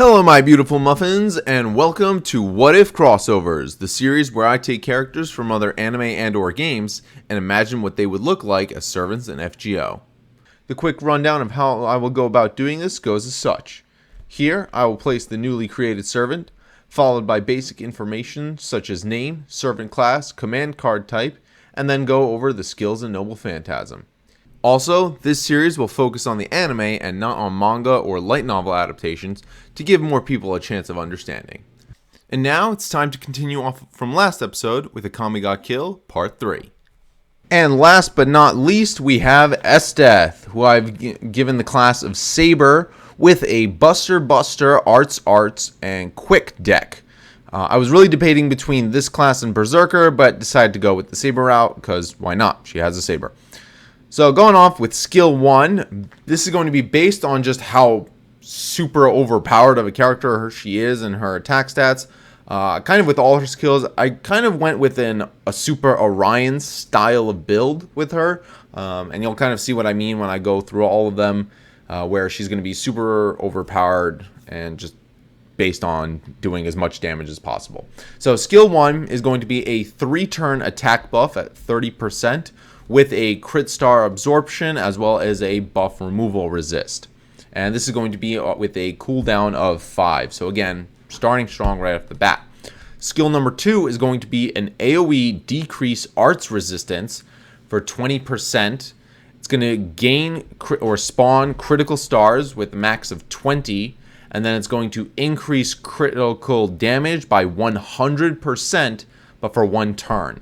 Hello my beautiful muffins, and welcome to What If Crossovers, the series where I take characters from other anime and or games and imagine what they would look like as servants in FGO. The quick rundown of how I will go about doing this goes as such. Here, I will place the newly created servant, followed by basic information such as name, servant class, command card type, and then go over the skills and noble phantasm. Also, this series will focus on the anime and not on manga or light novel adaptations to give more people a chance of understanding. And now it's time to continue off from last episode with Akame Got Kill Part 3. And last but not least, we have Esdeath, who I've given the class of Saber with a Buster, Arts, and Quick deck. I was really debating between this class and Berserker, but decided to go with the Saber route because why not? She has a Saber. So going off with skill 1, this is going to be based on just how super overpowered of a character she is and her attack stats. Kind of with all her skills, I kind of went with a Super Orion style of build with her. And you'll kind of see what I mean when I go through all of them, where she's going to be super overpowered and just based on doing as much damage as possible. So skill 1 is going to be a 3-turn attack buff at 30%. With a crit star absorption as well as a buff removal resist. And this is going to be with a cooldown of 5. So again, starting strong right off the bat. Skill number 2 is going to be an AoE decrease arts resistance for 20%. It's going to gain or spawn critical stars with a max of 20. And then it's going to increase critical damage by 100%, but for 1 turn.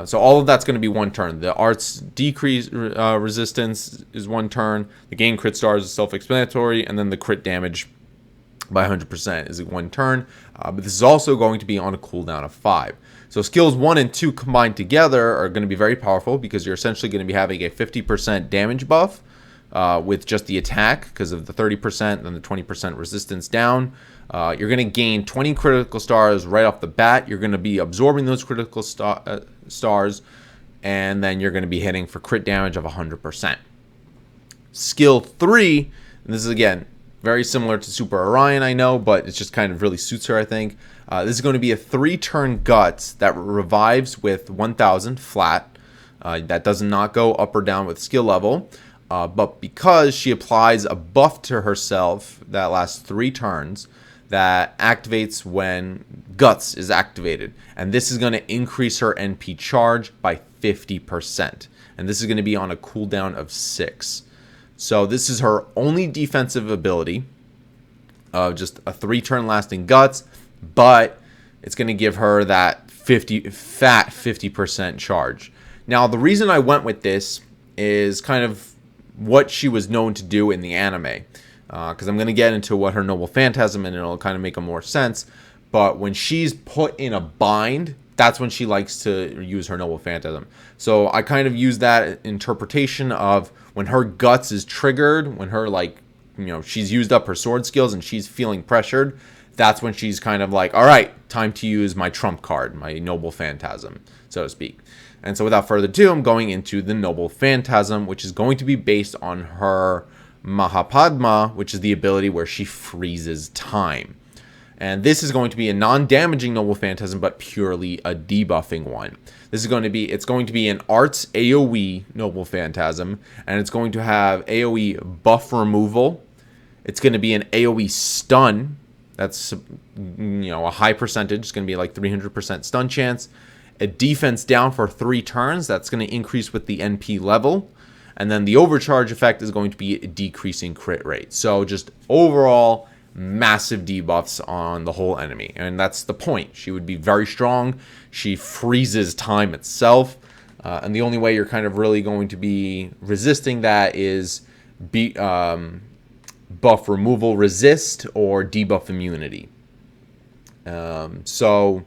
So all of that's going to be 1 turn. The arts decrease resistance is 1 turn. The gain crit stars is self-explanatory. And then the crit damage by 100% is 1 turn. But this is also going to be on a cooldown of 5. So skills 1 and 2 combined together are going to be very powerful because you're essentially going to be having a 50% damage buff with just the attack because of the 30% and the 20% resistance down. You're going to gain 20 critical stars right off the bat. You're going to be absorbing those critical stars, and then you're going to be hitting for crit damage of 100%. Skill 3, and this is again very similar to Super Orion, I know, but it just kind of really suits her, I think. This is going to be a 3-turn Guts that revives with 1000 flat. That does not go up or down with skill level. But because she applies a buff to herself that lasts 3 turns, that activates when Guts is activated. And this is going to increase her NP charge by 50%. And this is going to be on a cooldown of 6. So this is her only defensive ability. Just a 3-turn lasting Guts. But it's going to give her that 50% charge. Now the reason I went with this is kind of what she was known to do in the anime. Because I'm going to get into what her noble phantasm and it'll kind of make more sense. But when she's put in a bind, that's when she likes to use her noble phantasm. So I kind of use that interpretation of when her Guts is triggered, when her she's used up her sword skills and she's feeling pressured. That's when she's kind of like, all right, time to use my trump card, my noble phantasm, so to speak. And so without further ado, I'm going into the noble phantasm, which is going to be based on her Mahapadma, which is the ability where she freezes time. And this is going to be a non-damaging noble phantasm, but purely a debuffing one. It's going to be an arts AoE noble phantasm, and it's going to have AoE buff removal. It's going to be an AoE stun. That's a high percentage. It's going to be like 300% stun chance. A defense down for 3 turns. That's going to increase with the NP level. And then the overcharge effect is going to be a decreasing crit rate. So just overall massive debuffs on the whole enemy. And that's the point. She would be very strong. She freezes time itself. And the only way you're kind of really going to be resisting that is buff removal resist or debuff immunity. So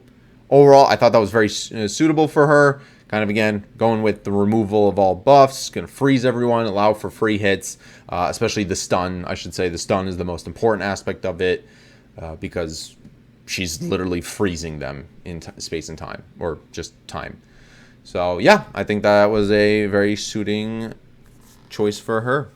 overall, I thought that was very suitable for her. Kind of, again, going with the removal of all buffs. Going to freeze everyone, allow for free hits, especially the stun. I should say the stun is the most important aspect of it because she's literally freezing them in space and time, or just time. So, yeah, I think that was a very suiting choice for her.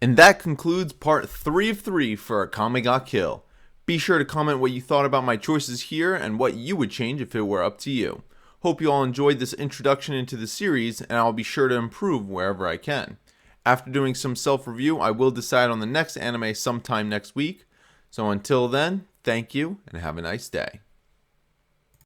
And that concludes part 3 of 3 for Akame Got Kill. Be sure to comment what you thought about my choices here and what you would change if it were up to you. Hope you all enjoyed this introduction into the series, and I'll be sure to improve wherever I can. After doing some self-review, I will decide on the next anime sometime next week. So until then, thank you and have a nice day.